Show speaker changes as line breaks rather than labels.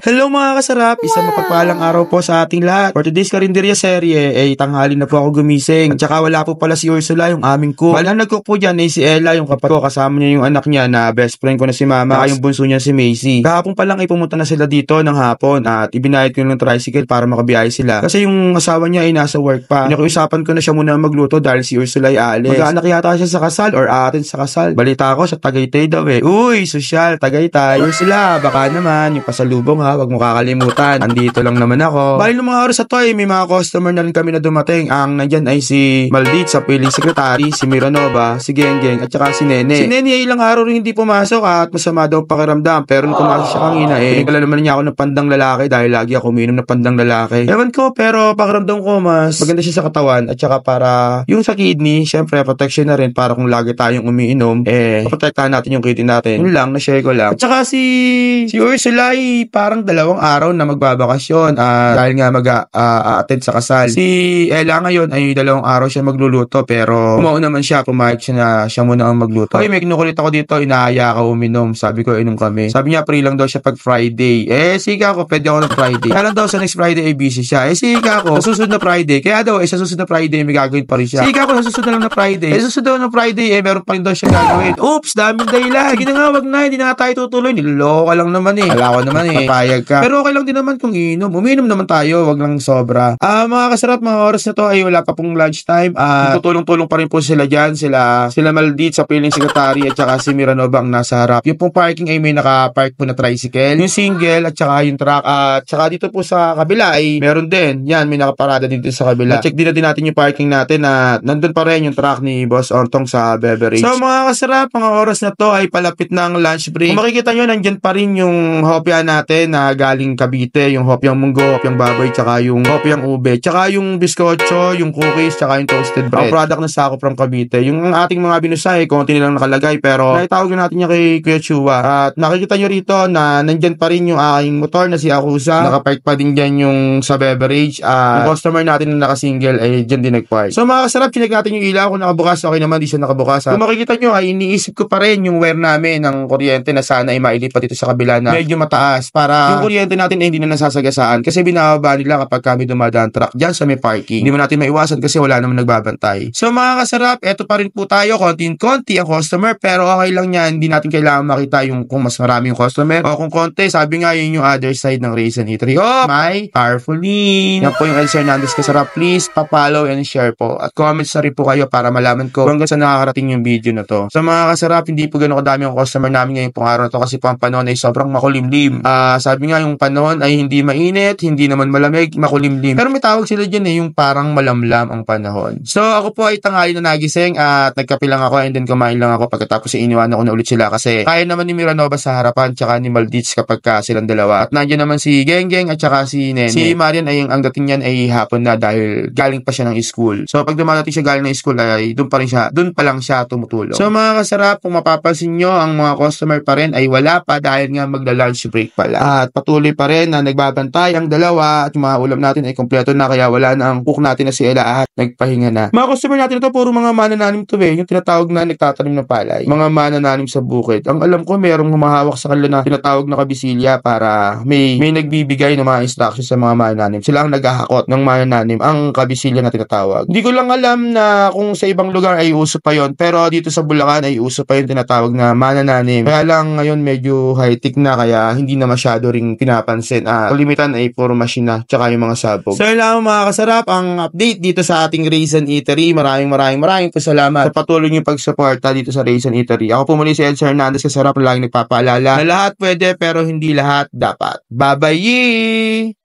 Hello mga kasarap, isang mapagpalang araw po sa ating lahat. For today's Karinderya serye, tanghali na po ako gumising. At saka wala po pala si Ursula, yung aming cook. Bala nag-cook po dyan ay si Ella, yung kapatid ko. Kasama niya yung anak niya na best friend ko na si Mama. Saka yung bunso niya si Macy. Kahapon pa lang ay pumunta na sila dito ng hapon. At ibinayad ko ng tricycle para makabiyahe sila. Kasi yung asawa niya ay nasa work pa. Nakiusapan ko na siya muna magluto dahil si Ursula ay aalis. Mag-aanak yata siya sa kasal or aatin sa kasal. Balita ko sa Tagaytay daw eh. Uy, sosyal, Tagaytay. Ursula, baka naman yung pasalubong ha. Huwag mo kakalimutan. Andito lang naman ako. Bali ng mga oras na to ay may mga customer na rin kami na dumating. Ang nandyan ay si Maldit sa piling secretary, si Miranova, si Genggeng, at saka si Nene. Si Nene ay ilang araw rin hindi pumasok at masama daw pakiramdam. Pero nung pumasok siya kanina pinagala naman niya ako ng pandang lalaki dahil lagi ako umiinom ng pandang lalaki. Ewan ko, pero pakiramdam ko mas maganda siya sa katawan at saka para yung sa kidney, syempre protection na rin para kung lagi tayong umiinom, protektahan natin yung kidney natin. Yun lang, na-share ko lang. At saka si Ursula ay parang 2 araw na magbabakasyon dahil nga mag-a-attend sa kasal. Si Ella ngayon ay 2 araw siya magluluto pero umuo naman siya, pumayag siya na siya muna ang magluto. Ay, may kinukulit ako dito, inaaya ka uminom. Sabi ko, inom kami. Sabi niya, free lang daw siya pag Friday. Sige ako, pwede ako ng Friday. Kaya lang daw sa next Friday ay busy siya. Sige ako, sa susunod na Friday. Kaya daw, sa susunod na Friday may gagawin pa rin siya. Sige ako, sa susunod na lang na Friday. Sa susunod na Friday, meron pa rin daw siya gagawin. Oops, daming dahilan. Sige na nga, wag na, hindi na nga tayo tutuloy. Niloloko ka lang naman Kala ko naman papayag ka. Pero okay lang din naman kung iinom. Umiinom naman tayo, wag lang sobra. Mga kasarap, mga oras na to ay wala pa pong lunchtime. Tutulong-tulong pa rin po sila dyan. Sila Maldit sa piling secretary at saka si Miranova ang nasa harap. Yung pong parking ay may naka-park po na tricycle. Yung single at saka yung truck. At saka dito po sa kabila ay meron din. Yan, may nakaparada dito sa kabila. Check din natin yung parking natin na nandun pa rin yung truck ni Boss Ortong sa beverage. So mga kasarap, mga oras na to ay palapit na ang lunch break. Kung makikita nyo, nandyan pa rin yung hopya natin na galing Cavite, yung hopyang munggo, hopyang baboy, tsaka yung hopyang ube, tsaka yung biskotso, yung cookies, tsaka yung toasted bread. Ang product na sako from Cavite. Yung ating mga binusay, konti nilang nakalagay, pero naitawag natin niya kay Kuya Chua. At nakikita nyo rito na nandyan pa rin yung aking motor na si Akusa. Nakapark pa din dyan yung sa beverage. Yung customer natin na nakasingle ay dyan din nagpark. So mga kasarap, chinek natin yung ilaw. Kung nakabukas, okay naman, di siya nakabukas. Kung makikita nyo, ay iniisip ko pa rin yung wire namin ng kuryente na sana ay mailipat dito sa kabila na medyo mataas para yung kuryente natin ay hindi na nasasagasaan kasi binababa nila kapag kami dumadaan truck dyan sa may parking. Hindi mo natin maiwasan kasi wala naman nagbabantay. So mga kasarap, eto pa rin po tayo, konti ang customer pero okay lang yan, hindi natin kailangan makita yung kung mas marami yung customer o kung konti, sabi nga yun yung other side ng Raisin Eatery. My Carfulin! Yan po yung Elsie Hernandez kasarap. Please, pa-follow and share po at comments na rin po kayo para malaman ko hanggang sa nakakarating yung video na to. So mga kasarap, hindi po gano'n kadami yung customer namin ngayong pong araw na to kasi po ang panahon ay sobrang makulimlim. Sabi nga yung panahon ay hindi mainit, hindi naman malamig, makulimlim. Pero may tawag sila dyan yung parang malamlam ang panahon. So ako po ay tanghali na nagising at nagkape lang ako and then kumain lang ako pagkatapos iniwanan ko na ulit sila kasi kaya naman ni Miranova sa harapan tsaka ni Maldits kapag silang dalawa. At nandiyan naman si Genggeng at tsaka si Nene. Si Marian ay ang dating niyan ay hapon na dahil galing pa siya ng school. So pag dumadating siya galing ng school ay doon pa lang siya tumutulong. So mga kasarap, kung mapapansin nyo, ang mga customer pa rin ay wala pa dahil nga magla-lunch break pala. At patuloy pa rin na nagbabantay ang dalawa at yung mga ulam natin ay kompleto na kaya wala na ang cook natin na si Ella at nagpahinga na. Mga customer natin ito puro mga manananim to yung tinatawag na nagtatanim ng palay. Mga manananim sa bukid. Ang alam ko merong humahawak sa kanila na tinatawag na kabisilya para may nagbibigay ng mga instructions sa mga manananim. Sila ang naghahakot ng manananim, ang kabisilya na tinatawag. Hindi ko lang alam na kung sa ibang lugar ay uso pa yon pero dito sa Bulacan ay uso pa yung tinatawag na manananim. Kaya lang ngayon medyo high-tech na kaya hindi na masyado ring pinapansin. Kalimitan ay puro machine na tsaka yung mga sabog. So yun lang mga kasarap ang update dito sa ating Raisin Eatery. Maraming po salamat sa patuloy niyong pagsuporta dito sa Raisin Eatery. Ako po muli si Elsie Hernandez kasarap na laging nagpapaalala na lahat pwede pero hindi lahat dapat. Bye-bye!